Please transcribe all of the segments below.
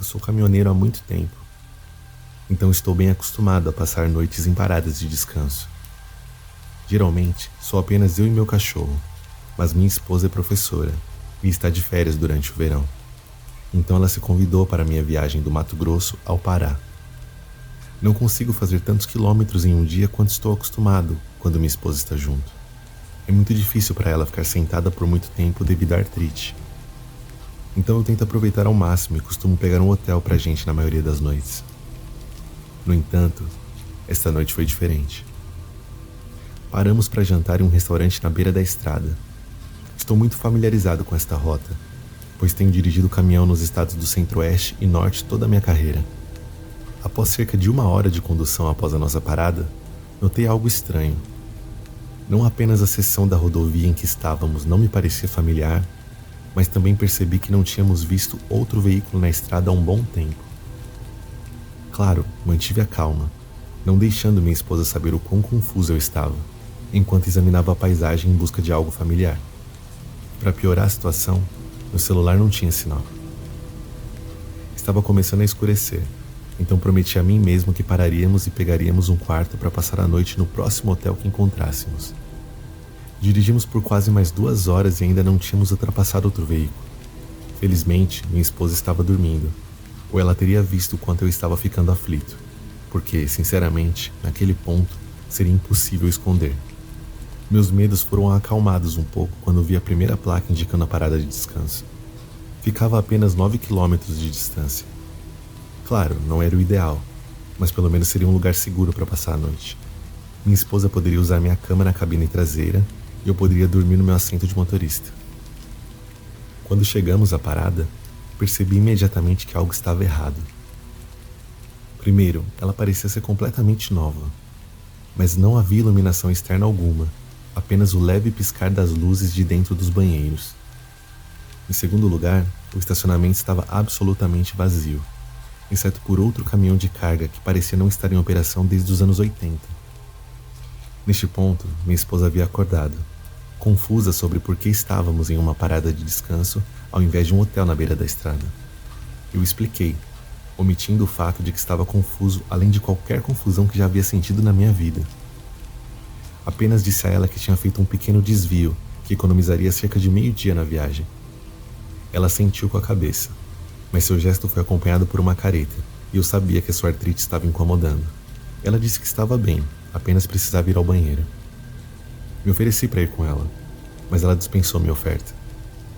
sou caminhoneiro há muito tempo, então estou bem acostumado a passar noites em paradas de descanso. Geralmente, sou apenas eu e meu cachorro, mas minha esposa é professora e está de férias durante o verão. Então ela se convidou para minha viagem do Mato Grosso ao Pará. Não consigo fazer tantos quilômetros em um dia quanto estou acostumado quando minha esposa está junto. É muito difícil para ela ficar sentada por muito tempo devido à artrite. Então eu tento aproveitar ao máximo e costumo pegar um hotel pra gente na maioria das noites. No entanto, esta noite foi diferente. Paramos para jantar em um restaurante na beira da estrada. Estou muito familiarizado com esta rota, pois tenho dirigido caminhão nos estados do Centro-Oeste e Norte toda a minha carreira. Após cerca de 1 hora de condução após a nossa parada, notei algo estranho. Não apenas a seção da rodovia em que estávamos não me parecia familiar, mas também percebi que não tínhamos visto outro veículo na estrada há um bom tempo. Claro, mantive a calma, não deixando minha esposa saber o quão confuso eu estava, enquanto examinava a paisagem em busca de algo familiar. Para piorar a situação, meu celular não tinha sinal. Estava começando a escurecer, então prometi a mim mesmo que pararíamos e pegaríamos um quarto para passar a noite no próximo hotel que encontrássemos. Dirigimos por quase mais 2 horas e ainda não tínhamos ultrapassado outro veículo. Felizmente, minha esposa estava dormindo, ou ela teria visto o quanto eu estava ficando aflito, porque, sinceramente, naquele ponto, seria impossível esconder. Meus medos foram acalmados um pouco quando vi a primeira placa indicando a parada de descanso. Ficava a apenas 9 quilômetros de distância. Claro, não era o ideal, mas pelo menos seria um lugar seguro para passar a noite. Minha esposa poderia usar minha cama na cabine traseira e eu poderia dormir no meu assento de motorista. Quando chegamos à parada, percebi imediatamente que algo estava errado. Primeiro, ela parecia ser completamente nova, mas não havia iluminação externa alguma, apenas o leve piscar das luzes de dentro dos banheiros. Em segundo lugar, o estacionamento estava absolutamente vazio, exceto por outro caminhão de carga que parecia não estar em operação desde os anos 80. Neste ponto, minha esposa havia acordado, confusa sobre por que estávamos em uma parada de descanso ao invés de um hotel na beira da estrada. Eu expliquei, omitindo o fato de que estava confuso além de qualquer confusão que já havia sentido na minha vida. Apenas disse a ela que tinha feito um pequeno desvio que economizaria cerca de meio-dia na viagem. Ela sentiu com a cabeça, mas seu gesto foi acompanhado por uma careta e eu sabia que a sua artrite estava incomodando. Ela disse que estava bem, apenas precisava ir ao banheiro. Me ofereci para ir com ela, mas ela dispensou minha oferta.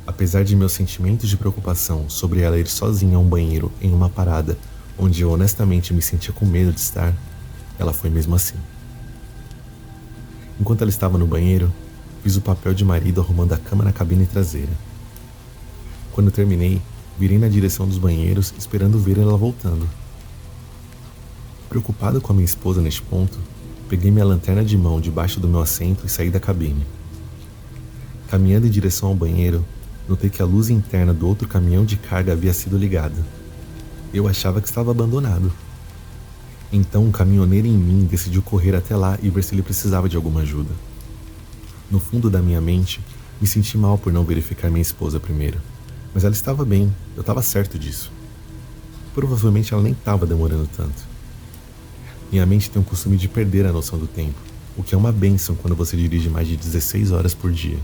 Apesar de meus sentimentos de preocupação sobre ela ir sozinha a um banheiro em uma parada onde eu honestamente me sentia com medo de estar, ela foi mesmo assim. Enquanto ela estava no banheiro, fiz o papel de marido arrumando a cama na cabine traseira. Quando terminei, virei na direção dos banheiros esperando ver ela voltando. Preocupado com a minha esposa neste ponto, peguei minha lanterna de mão debaixo do meu assento e saí da cabine. Caminhando em direção ao banheiro, notei que a luz interna do outro caminhão de carga havia sido ligada. Eu achava que estava abandonado. Então um caminhoneiro em mim decidiu correr até lá e ver se ele precisava de alguma ajuda. No fundo da minha mente, me senti mal por não verificar minha esposa primeiro, mas ela estava bem, eu estava certo disso. Provavelmente ela nem estava demorando tanto. Minha mente tem o costume de perder a noção do tempo, o que é uma bênção quando você dirige mais de 16 horas por dia.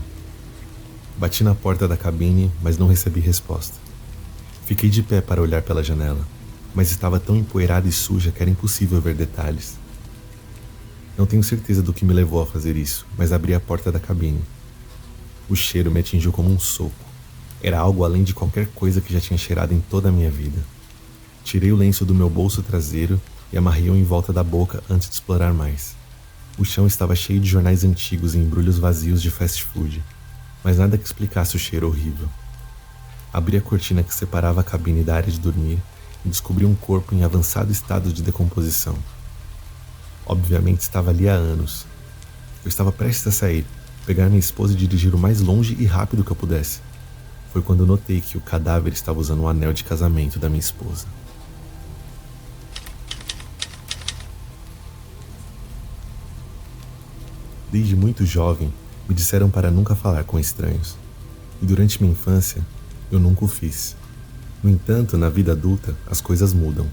Bati na porta da cabine, mas não recebi resposta. Fiquei de pé para olhar pela janela, mas estava tão empoeirada e suja que era impossível ver detalhes. Não tenho certeza do que me levou a fazer isso, mas abri a porta da cabine. O cheiro me atingiu como um soco. Era algo além de qualquer coisa que já tinha cheirado em toda a minha vida. Tirei o lenço do meu bolso traseiro e amarrei-o em volta da boca antes de explorar mais. O chão estava cheio de jornais antigos e embrulhos vazios de fast food, mas nada que explicasse o cheiro horrível. Abri a cortina que separava a cabine da área de dormir e descobri um corpo em avançado estado de decomposição. Obviamente estava ali há anos. Eu estava prestes a sair, pegar minha esposa e dirigir o mais longe e rápido que eu pudesse. Foi quando notei que o cadáver estava usando o anel de casamento da minha esposa. Desde muito jovem, me disseram para nunca falar com estranhos. E durante minha infância, eu nunca o fiz. No entanto, na vida adulta, as coisas mudam.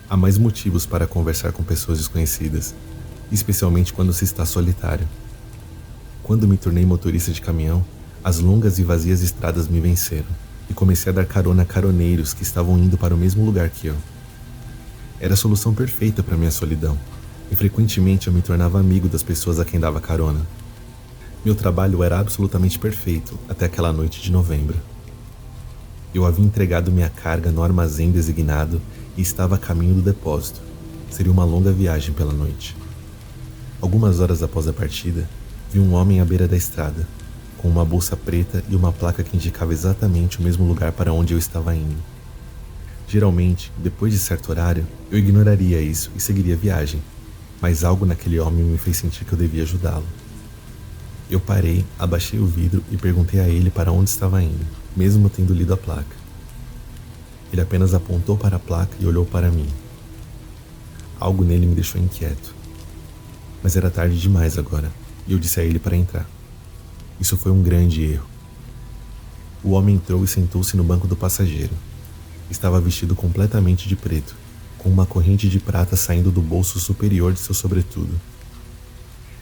Há mais motivos para conversar com pessoas desconhecidas, especialmente quando se está solitário. Quando me tornei motorista de caminhão, as longas e vazias estradas me venceram e comecei a dar carona a caroneiros que estavam indo para o mesmo lugar que eu. Era a solução perfeita para minha solidão, e frequentemente eu me tornava amigo das pessoas a quem dava carona. Meu trabalho era absolutamente perfeito até aquela noite de novembro. Eu havia entregado minha carga no armazém designado e estava a caminho do depósito. Seria uma longa viagem pela noite. Algumas horas após a partida, vi um homem à beira da estrada, com uma bolsa preta e uma placa que indicava exatamente o mesmo lugar para onde eu estava indo. Geralmente, depois de certo horário, eu ignoraria isso e seguiria a viagem, mas algo naquele homem me fez sentir que eu devia ajudá-lo. Eu parei, abaixei o vidro e perguntei a ele para onde estava indo, mesmo tendo lido a placa. Ele apenas apontou para a placa e olhou para mim. Algo nele me deixou inquieto. Mas era tarde demais agora, e eu disse a ele para entrar. Isso foi um grande erro. O homem entrou e sentou-se no banco do passageiro. Estava vestido completamente de preto, com uma corrente de prata saindo do bolso superior de seu sobretudo.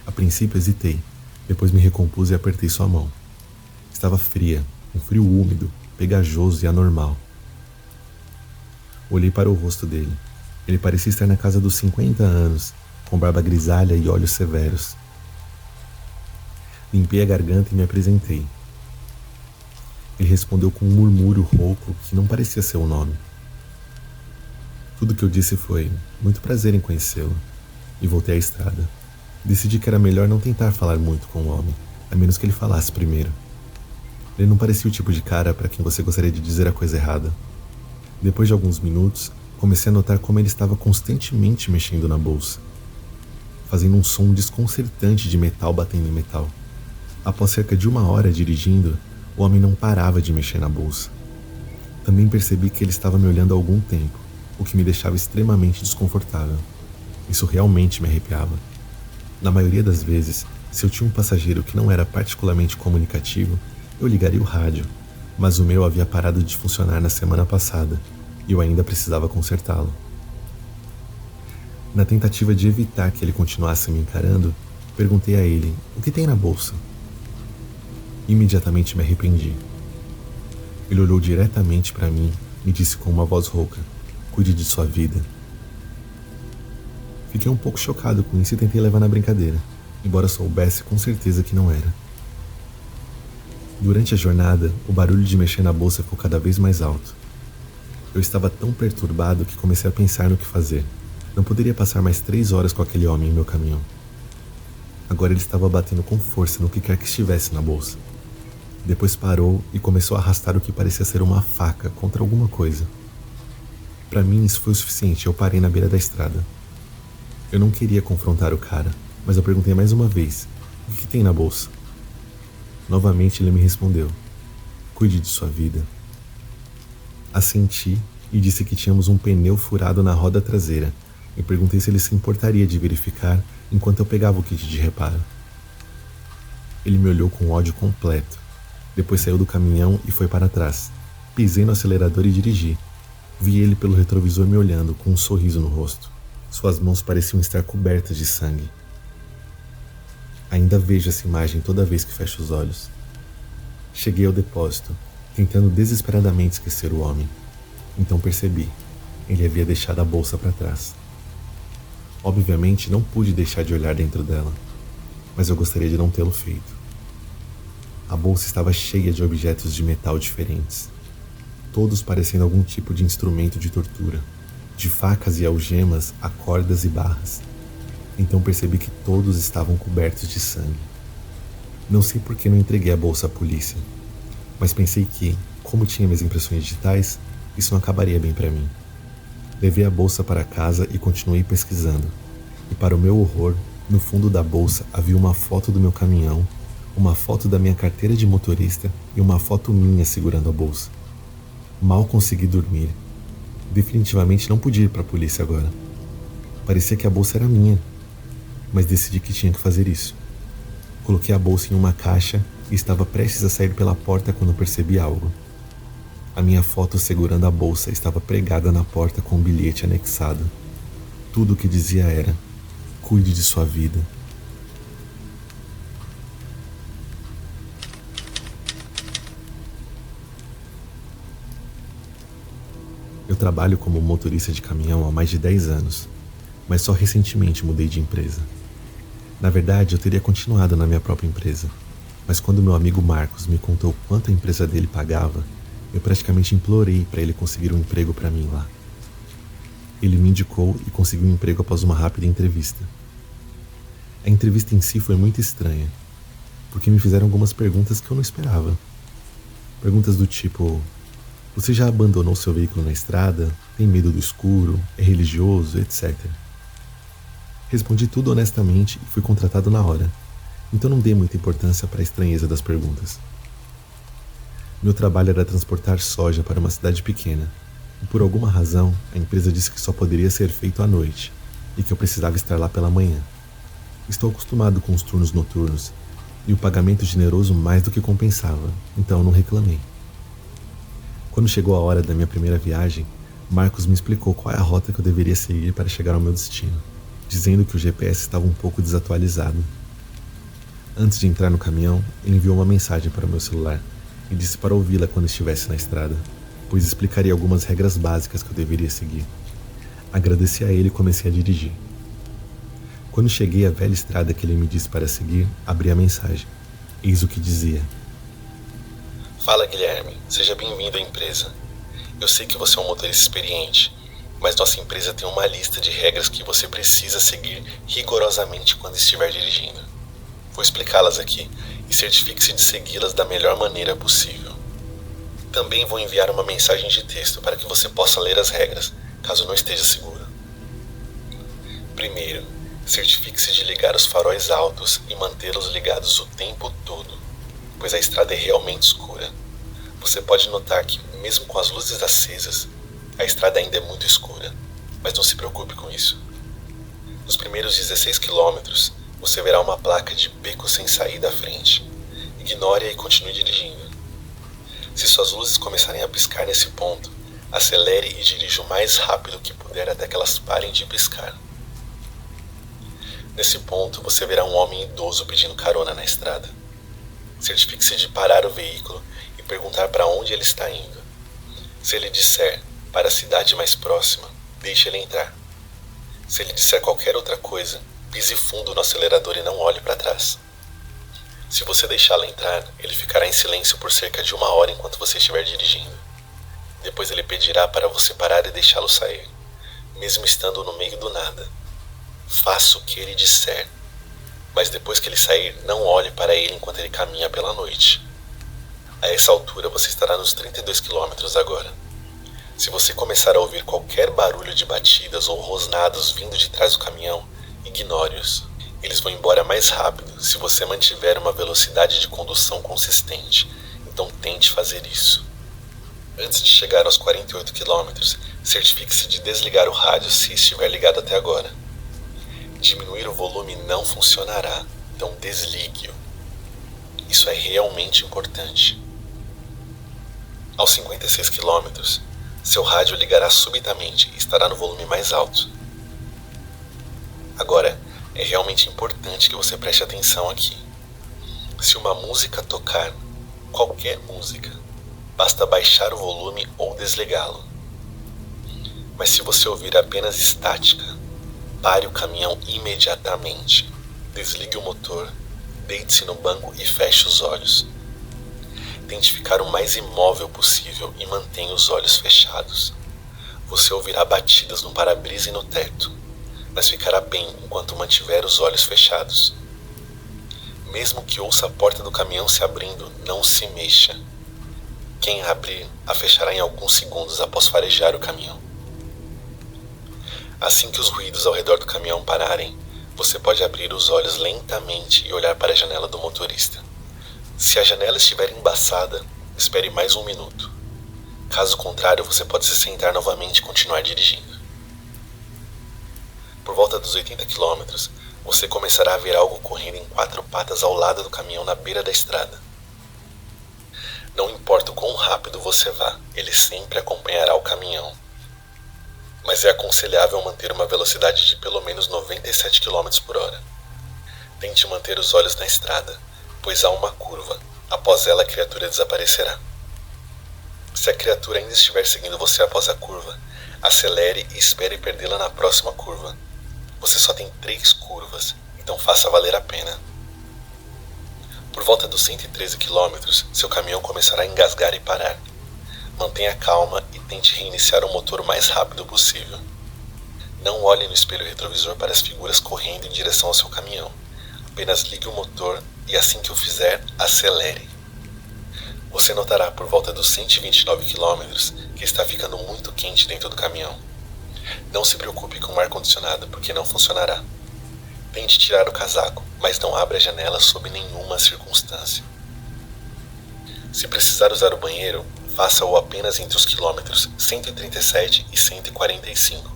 A princípio hesitei, depois me recompus e apertei sua mão. Estava fria, um frio úmido, pegajoso e anormal. Olhei para o rosto dele. Ele parecia estar na casa dos 50 anos, com barba grisalha e olhos severos. Limpei a garganta e me apresentei. Ele respondeu com um murmúrio rouco que não parecia ser o nome. Tudo que eu disse foi, muito prazer em conhecê-lo, e voltei à estrada. Decidi que era melhor não tentar falar muito com o homem, a menos que ele falasse primeiro. Ele não parecia o tipo de cara para quem você gostaria de dizer a coisa errada. Depois de alguns minutos, comecei a notar como ele estava constantemente mexendo na bolsa, fazendo um som desconcertante de metal batendo em metal. Após cerca de 1 hora dirigindo, o homem não parava de mexer na bolsa. Também percebi que ele estava me olhando há algum tempo, o que me deixava extremamente desconfortável. Isso realmente me arrepiava. Na maioria das vezes, se eu tinha um passageiro que não era particularmente comunicativo, eu ligaria o rádio, mas o meu havia parado de funcionar na semana passada e eu ainda precisava consertá-lo. Na tentativa de evitar que ele continuasse me encarando, perguntei a ele o que tem na bolsa. Imediatamente me arrependi. Ele olhou diretamente para mim e disse com uma voz rouca: "Cuide de sua vida." Fiquei um pouco chocado com isso e tentei levar na brincadeira, embora soubesse com certeza que não era. Durante a jornada, o barulho de mexer na bolsa ficou cada vez mais alto. Eu estava tão perturbado que comecei a pensar no que fazer. Não poderia passar mais 3 horas com aquele homem em meu caminhão. Agora ele estava batendo com força no que quer que estivesse na bolsa. Depois parou e começou a arrastar o que parecia ser uma faca contra alguma coisa. Para mim isso foi o suficiente, eu parei na beira da estrada. Eu não queria confrontar o cara, mas eu perguntei mais uma vez: "O que tem na bolsa?" Novamente ele me respondeu: "Cuide de sua vida." Assenti e disse que tínhamos um pneu furado na roda traseira e perguntei se ele se importaria de verificar enquanto eu pegava o kit de reparo. Ele me olhou com ódio completo. Depois saiu do caminhão e foi para trás. Pisei no acelerador e dirigi. Vi ele pelo retrovisor me olhando com um sorriso no rosto. Suas mãos pareciam estar cobertas de sangue. Ainda vejo essa imagem toda vez que fecho os olhos. Cheguei ao depósito, tentando desesperadamente esquecer o homem. Então percebi, ele havia deixado a bolsa para trás. Obviamente não pude deixar de olhar dentro dela, mas eu gostaria de não tê-lo feito. A bolsa estava cheia de objetos de metal diferentes, todos parecendo algum tipo de instrumento de tortura, de facas e algemas a cordas e barras. Então percebi que todos estavam cobertos de sangue. Não sei por que não entreguei a bolsa à polícia, mas pensei que, como tinha minhas impressões digitais, isso não acabaria bem para mim. Levei a bolsa para casa e continuei pesquisando. E para o meu horror, no fundo da bolsa havia uma foto do meu caminhão, uma foto da minha carteira de motorista e uma foto minha segurando a bolsa. Mal consegui dormir. Definitivamente não podia ir para a polícia agora. Parecia que a bolsa era minha, mas decidi que tinha que fazer isso. Coloquei a bolsa em uma caixa e estava prestes a sair pela porta quando percebi algo. A minha foto segurando a bolsa estava pregada na porta com um bilhete anexado. Tudo o que dizia era: cuide de sua vida. Eu trabalho como motorista de caminhão há mais de 10 anos, mas só recentemente mudei de empresa. Na verdade, eu teria continuado na minha própria empresa, mas quando meu amigo Marcos me contou quanto a empresa dele pagava, eu praticamente implorei para ele conseguir um emprego para mim lá. Ele me indicou e conseguiu um emprego após uma rápida entrevista. A entrevista em si foi muito estranha, porque me fizeram algumas perguntas que eu não esperava. Perguntas do tipo: você já abandonou seu veículo na estrada? Tem medo do escuro? É religioso? Etc. Respondi tudo honestamente e fui contratado na hora, então não dei muita importância para a estranheza das perguntas. Meu trabalho era transportar soja para uma cidade pequena, e por alguma razão a empresa disse que só poderia ser feito à noite e que eu precisava estar lá pela manhã. Estou acostumado com os turnos noturnos e o pagamento generoso mais do que compensava, então não reclamei. Quando chegou a hora da minha primeira viagem, Marcos me explicou qual é a rota que eu deveria seguir para chegar ao meu destino, dizendo que o GPS estava um pouco desatualizado. Antes de entrar no caminhão, ele enviou uma mensagem para o meu celular e disse para ouvi-la quando estivesse na estrada, pois explicaria algumas regras básicas que eu deveria seguir. Agradeci a ele e comecei a dirigir. Quando cheguei à velha estrada que ele me disse para seguir, abri a mensagem. Eis o que dizia: Fala, Guilherme, seja bem-vindo à empresa. Eu sei que você é um motorista experiente, mas nossa empresa tem uma lista de regras que você precisa seguir rigorosamente quando estiver dirigindo. Vou explicá-las aqui e certifique-se de segui-las da melhor maneira possível. Também vou enviar uma mensagem de texto para que você possa ler as regras, caso não esteja seguro. Primeiro, certifique-se de ligar os faróis altos e mantê-los ligados o tempo todo, pois a estrada é realmente escura. Você pode notar que, mesmo com as luzes acesas, a estrada ainda é muito escura, mas não se preocupe com isso. Nos primeiros 16 quilômetros, você verá uma placa de beco sem saída à frente. Ignore-a e continue dirigindo. Se suas luzes começarem a piscar nesse ponto, acelere e dirija o mais rápido que puder até que elas parem de piscar. Nesse ponto, você verá um homem idoso pedindo carona na estrada. Certifique-se de parar o veículo e perguntar para onde ele está indo. Se ele disser para a cidade mais próxima, deixe ele entrar. Se ele disser qualquer outra coisa, pise fundo no acelerador e não olhe para trás. Se você deixá-lo entrar, ele ficará em silêncio por cerca de 1 hora enquanto você estiver dirigindo. Depois ele pedirá para você parar e deixá-lo sair, mesmo estando no meio do nada. Faça o que ele disser, mas depois que ele sair, não olhe para ele enquanto ele caminha pela noite. A essa altura você estará nos 32 quilômetros agora. Se você começar a ouvir qualquer barulho de batidas ou rosnados vindo de trás do caminhão, ignore-os. Eles vão embora mais rápido se você mantiver uma velocidade de condução consistente, então tente fazer isso. Antes de chegar aos 48 quilômetros, certifique-se de desligar o rádio se estiver ligado até agora. Diminuir o volume não funcionará, então desligue-o. Isso é realmente importante. Aos 56 quilômetros, seu rádio ligará subitamente e estará no volume mais alto. Agora, é realmente importante que você preste atenção aqui. Se uma música tocar, qualquer música, basta baixar o volume ou desligá-lo. Mas se você ouvir apenas estática, pare o caminhão imediatamente, desligue o motor, deite-se no banco e feche os olhos. Tente ficar o mais imóvel possível e mantenha os olhos fechados. Você ouvirá batidas no para-brisa e no teto, mas ficará bem enquanto mantiver os olhos fechados. Mesmo que ouça a porta do caminhão se abrindo, não se mexa. Quem abrir, a fechará em alguns segundos após farejar o caminhão. Assim que os ruídos ao redor do caminhão pararem, você pode abrir os olhos lentamente e olhar para a janela do motorista. Se a janela estiver embaçada, espere mais 1 minuto. Caso contrário, você pode se sentar novamente e continuar dirigindo. Por volta dos 80 quilômetros, você começará a ver algo correndo em 4 patas ao lado do caminhão na beira da estrada. Não importa o quão rápido você vá, ele sempre acompanhará o caminhão. Mas é aconselhável manter uma velocidade de pelo menos 97 km por hora. Tente manter os olhos na estrada, pois há uma curva. Após ela, a criatura desaparecerá. Se a criatura ainda estiver seguindo você após a curva, acelere e espere perdê-la na próxima curva. Você só tem 3 curvas, então faça valer a pena. Por volta dos 113 km, seu caminhão começará a engasgar e parar. Mantenha calma e tente reiniciar o motor o mais rápido possível. Não olhe no espelho retrovisor para as figuras correndo em direção ao seu caminhão. Apenas ligue o motor e assim que o fizer, acelere. Você notará por volta dos 129 km que está ficando muito quente dentro do caminhão. Não se preocupe com o ar-condicionado porque não funcionará. Tente tirar o casaco, mas não abra a janela sob nenhuma circunstância. Se precisar usar o banheiro, faça-o apenas entre os quilômetros 137 e 145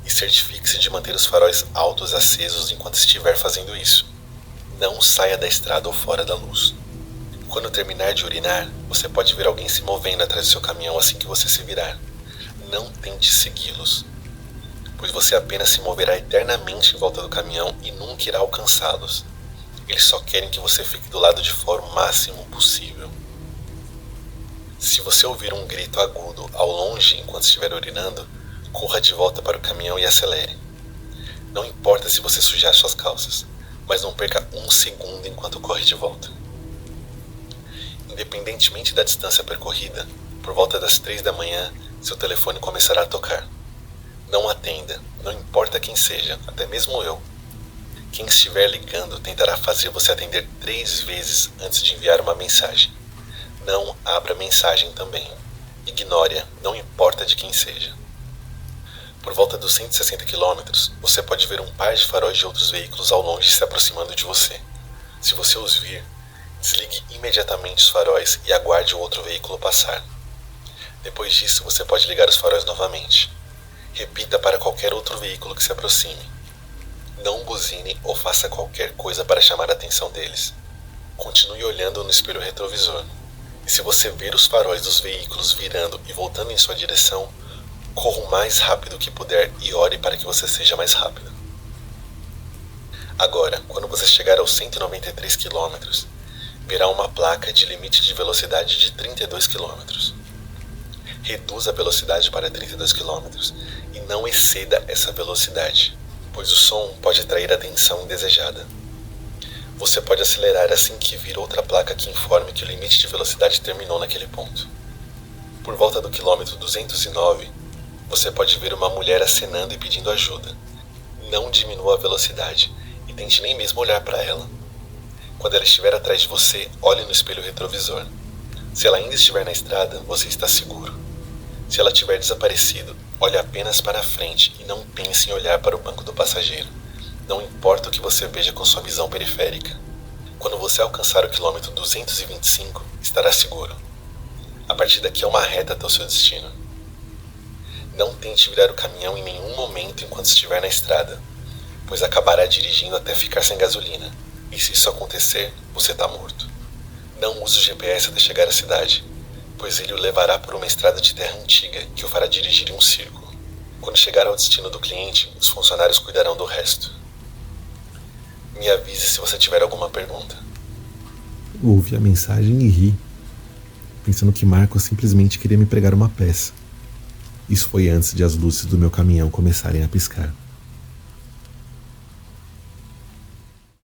e certifique-se de manter os faróis altos acesos enquanto estiver fazendo isso. Não saia da estrada ou fora da luz. Quando terminar de urinar, você pode ver alguém se movendo atrás do seu caminhão assim que você se virar. Não tente segui-los, pois você apenas se moverá eternamente em volta do caminhão e nunca irá alcançá-los. Eles só querem que você fique do lado de fora o máximo possível. Se você ouvir um grito agudo ao longe enquanto estiver urinando, corra de volta para o caminhão e acelere. Não importa se você sujar suas calças, mas não perca um segundo enquanto corre de volta. Independentemente da distância percorrida, por volta das 3 da manhã, seu telefone começará a tocar. Não atenda, não importa quem seja, até mesmo eu. Quem estiver ligando tentará fazer você atender 3 vezes antes de enviar uma mensagem. Não abra a mensagem também. Ignore-a, não importa de quem seja. Por volta dos 160 km, você pode ver um par de faróis de outros veículos ao longe se aproximando de você. Se você os vir, desligue imediatamente os faróis e aguarde o outro veículo passar. Depois disso, você pode ligar os faróis novamente. Repita para qualquer outro veículo que se aproxime. Não buzine ou faça qualquer coisa para chamar a atenção deles. Continue olhando no espelho retrovisor. E se você ver os faróis dos veículos virando e voltando em sua direção, corra o mais rápido que puder e ore para que você seja mais rápido. Agora, quando você chegar aos 193 km, verá uma placa de limite de velocidade de 32 km. Reduza a velocidade para 32 km e não exceda essa velocidade, pois o som pode atrair atenção indesejada. Você pode acelerar assim que vir outra placa que informe que o limite de velocidade terminou naquele ponto. Por volta do quilômetro 209, você pode ver uma mulher acenando e pedindo ajuda. Não diminua a velocidade e tente nem mesmo olhar para ela. Quando ela estiver atrás de você, olhe no espelho retrovisor. Se ela ainda estiver na estrada, você está seguro. Se ela tiver desaparecido, olhe apenas para a frente e não pense em olhar para o banco do passageiro. Não importa o que você veja com sua visão periférica. Quando você alcançar o quilômetro 225, estará seguro. A partir daqui é uma reta até o seu destino. Não tente virar o caminhão em nenhum momento enquanto estiver na estrada, pois acabará dirigindo até ficar sem gasolina. E se isso acontecer, você está morto. Não use o GPS até chegar à cidade, pois ele o levará por uma estrada de terra antiga que o fará dirigir em um círculo. Quando chegar ao destino do cliente, os funcionários cuidarão do resto. Me avise se você tiver alguma pergunta. Ouvi a mensagem e ri, pensando que Marco simplesmente queria me pregar uma peça. Isso foi antes de as luzes do meu caminhão começarem a piscar.